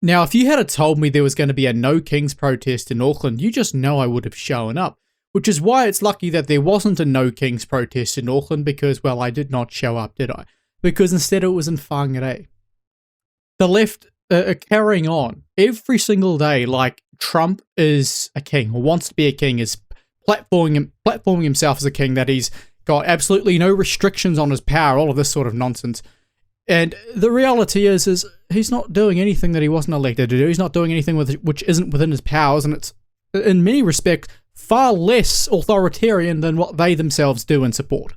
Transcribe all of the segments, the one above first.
Now, if you had told me there was going to be a No Kings protest in Auckland, you just know I would have shown up. Which is why it's lucky that there wasn't a No Kings protest in Auckland because, well, I did not show up, did I? Because instead it was in Whangarei. The left are carrying on every single day like Trump is a king, or wants to be a king, is platforming himself as a king, that he's got absolutely no restrictions on his power, all of this sort of nonsense. And the reality is he's not doing anything that he wasn't elected to do. He's not doing anything which isn't within his powers, and it's, in many respects, far less authoritarian than what they themselves do and support.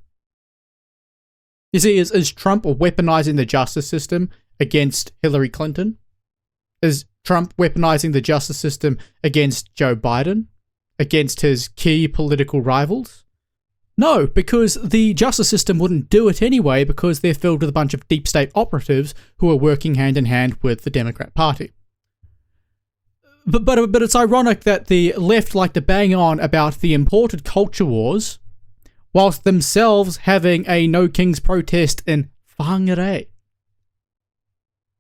You see, is Trump weaponizing the justice system against Hillary Clinton? Is Trump weaponizing the justice system against Joe Biden? Against his key political rivals? No, because the justice system wouldn't do it anyway, because they're filled with a bunch of deep state operatives who are working hand in hand with the Democrat Party. But it's ironic that the left like to bang on about the imported culture wars, whilst themselves having a No Kings protest in Whangarei.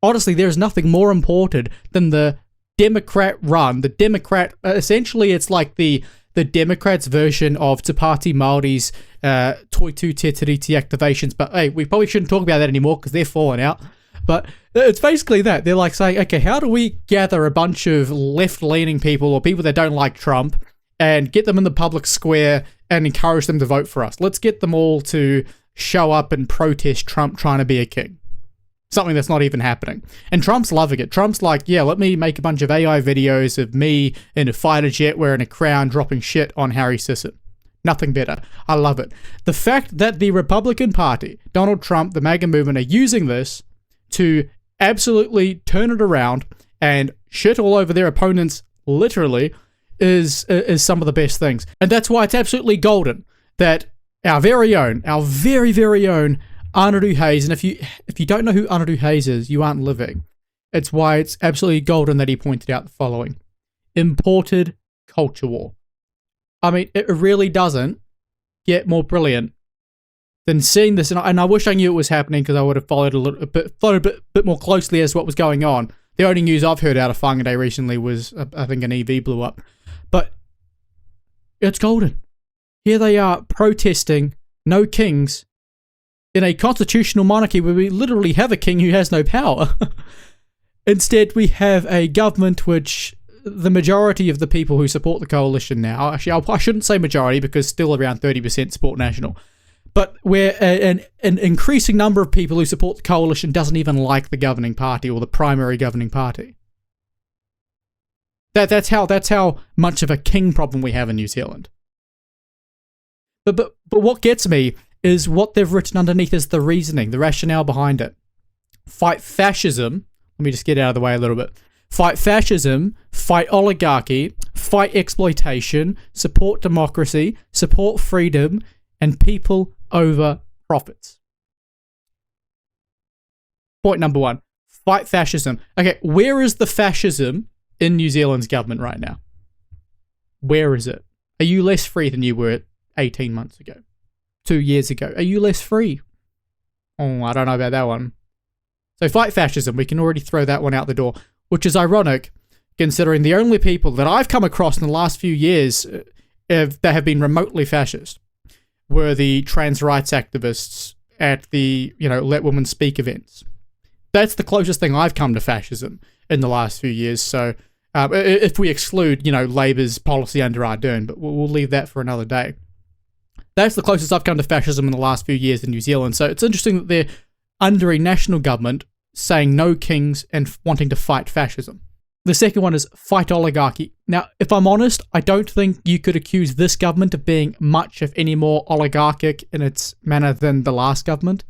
Honestly, there's nothing more important than the Democrat run. The Democrat, essentially it's like the Democrats' version of Te Pāti Māori's Toitu Te Tiriti activations. But hey, we probably shouldn't talk about that anymore because they're falling out. But it's basically that. They're like saying, okay, how do we gather a bunch of left-leaning people or people that don't like Trump and get them in the public square and encourage them to vote for us? Let's get them all to show up and protest Trump trying to be a king. Something that's not even happening. And Trump's loving it. Trump's like, yeah, let me make a bunch of AI videos of me in a fighter jet wearing a crown dropping shit on Harry Sisson. Nothing better. I love it. The fact that the Republican Party, Donald Trump, the MAGA movement, are using this to absolutely turn it around and shit all over their opponents, literally, is some of the best things. And that's why it's absolutely golden that our very own, our very, very own Anaru Hayes, and if you don't know who Anaru Hayes is, you aren't living. It's why it's absolutely golden that he pointed out the following. Imported culture war. I mean, it really doesn't get more brilliant than seeing this, and I wish I knew it was happening because I would have followed a bit more closely as to what was going on. The only news I've heard out of Whangarei recently was, I think, an EV blew up. But it's golden. Here they are protesting No Kings in a constitutional monarchy where we literally have a king who has no power. Instead, we have a government which the majority of the people who support the coalition now, actually, I shouldn't say majority because still around 30% support National, but where an increasing number of people who support the coalition doesn't even like the governing party or the primary governing party. That's how much of a king problem we have in New Zealand. But what gets me is what they've written underneath is the reasoning, the rationale behind it. Fight fascism. Let me just get out of the way a little bit. Fight fascism, fight oligarchy, fight exploitation, support democracy, support freedom, and people over profits. Point number one, fight fascism. Okay, where is the fascism in New Zealand's government right now? Where is it? Are you less free than you were 18 months ago? 2 years ago? Are you less free? Oh, I don't know about that one. So fight fascism, we can already throw that one out the door, which is ironic considering the only people that I've come across in the last few years that have been remotely fascist were the trans rights activists at the, Let Women Speak events. That's the closest thing I've come to fascism in the last few years. So if we exclude, Labour's policy under Ardern, but we'll leave that for another day. That's the closest I've come to fascism in the last few years in New Zealand. So it's interesting that they're under a national government saying no kings and wanting to fight fascism. The second one is fight oligarchy. Now, if I'm honest, I don't think you could accuse this government of being much, if any, more oligarchic in its manner than the last government.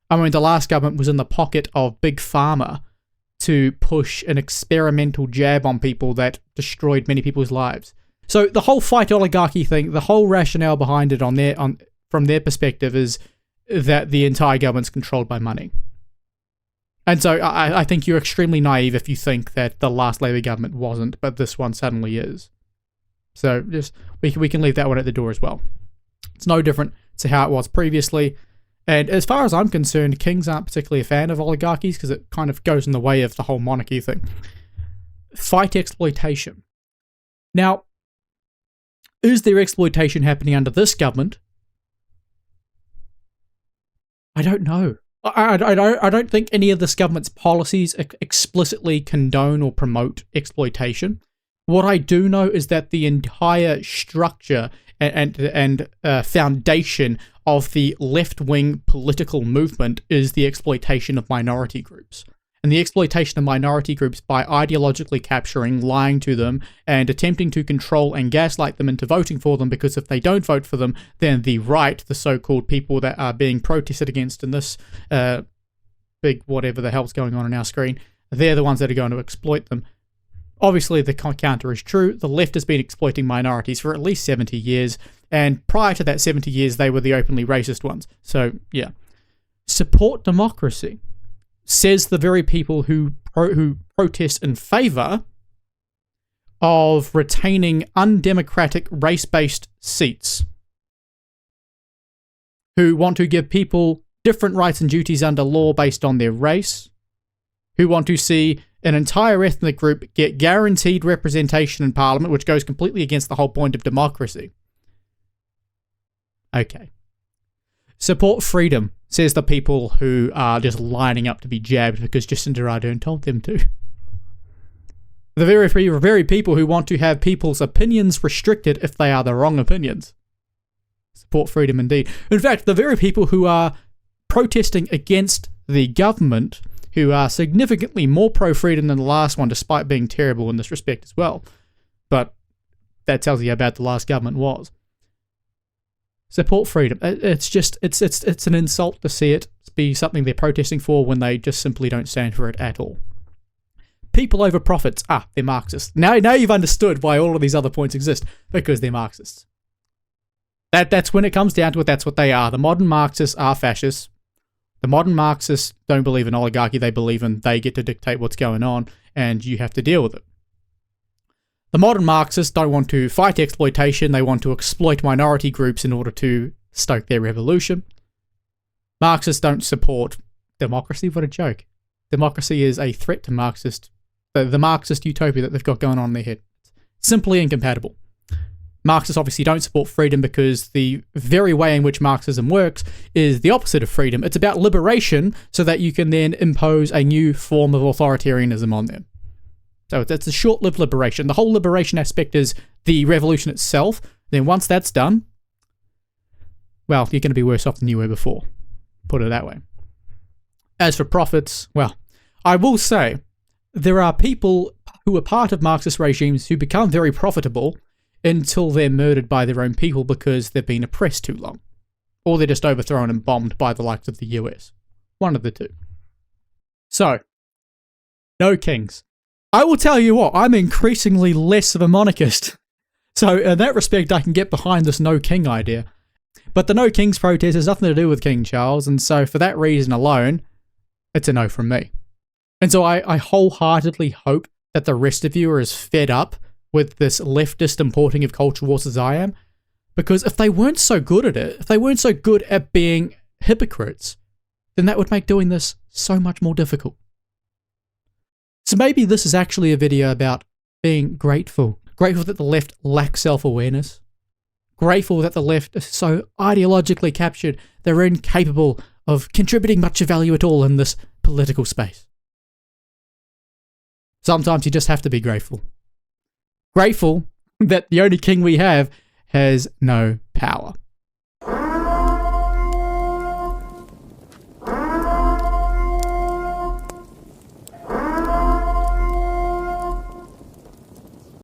I mean, the last government was in the pocket of Big Pharma to push an experimental jab on people that destroyed many people's lives. So the whole fight oligarchy thing, the whole rationale behind it from their perspective is that the entire government's controlled by money. And so I think you're extremely naive if you think that the last Labour government wasn't, but this one suddenly is. So just we can leave that one at the door as well. It's no different to how it was previously. And as far as I'm concerned, kings aren't particularly a fan of oligarchies because it kind of goes in the way of the whole monarchy thing. fight exploitation. Now, is there exploitation happening under this government? I don't know. I don't think any of this government's policies explicitly condone or promote exploitation. What I do know is that the entire structure and foundation of the left-wing political movement is the exploitation of minority groups. And the exploitation of minority groups by ideologically capturing, lying to them, and attempting to control and gaslight them into voting for them, because if they don't vote for them, then the right, the so-called people that are being protested against in this big whatever the hell's going on our screen, they're the ones that are going to exploit them. Obviously, the counter is true. The left has been exploiting minorities for at least 70 years, and prior to that 70 years, they were the openly racist ones. So, yeah. Support democracy, says the very people who protest in favour of retaining undemocratic race-based seats, who want to give people different rights and duties under law based on their race, who want to see an entire ethnic group get guaranteed representation in Parliament, which goes completely against the whole point of democracy. Okay. Support freedom, says the people who are just lining up to be jabbed because Jacinda Ardern told them to. The very people who want to have people's opinions restricted if they are the wrong opinions. Support freedom indeed. In fact, the very people who are protesting against the government, who are significantly more pro-freedom than the last one, despite being terrible in this respect as well. But that tells you how bad the last government was. Support freedom. It's an insult to see it be something they're protesting for when they just simply don't stand for it at all. People over profits. They're Marxists. Now you've understood why all of these other points exist, because they're Marxists. That's when it comes down to it, that's what they are. The modern Marxists are fascists. The modern Marxists don't believe in oligarchy, they believe in they get to dictate what's going on, and you have to deal with it. The modern Marxists don't want to fight exploitation, they want to exploit minority groups in order to stoke their revolution. Marxists don't support democracy, what a joke. Democracy is a threat to the Marxist utopia that they've got going on in their head. Simply incompatible. Marxists obviously don't support freedom because the very way in which Marxism works is the opposite of freedom. It's about liberation so that you can then impose a new form of authoritarianism on them. So it's a short-lived liberation. The whole liberation aspect is the revolution itself. Then once that's done, well, you're going to be worse off than you were before. Put it that way. As for profits, well, I will say there are people who are part of Marxist regimes who become very profitable until they're murdered by their own people because they've been oppressed too long. Or they're just overthrown and bombed by the likes of the US. One of the two. So, no kings. I will tell you what, I'm increasingly less of a monarchist. So, in that respect, I can get behind this no king idea. But the no kings protest has nothing to do with King Charles, and so for that reason alone, it's a no from me. And so I wholeheartedly hope that the rest of you are as fed up with this leftist importing of culture wars as I am, because if they weren't so good at it, if they weren't so good at being hypocrites, then that would make doing this so much more difficult. So maybe this is actually a video about being grateful. Grateful that the left lacks self-awareness. Grateful that the left is so ideologically captured they're incapable of contributing much value at all in this political space. Sometimes you just have to be grateful. Grateful that the only king we have has no power.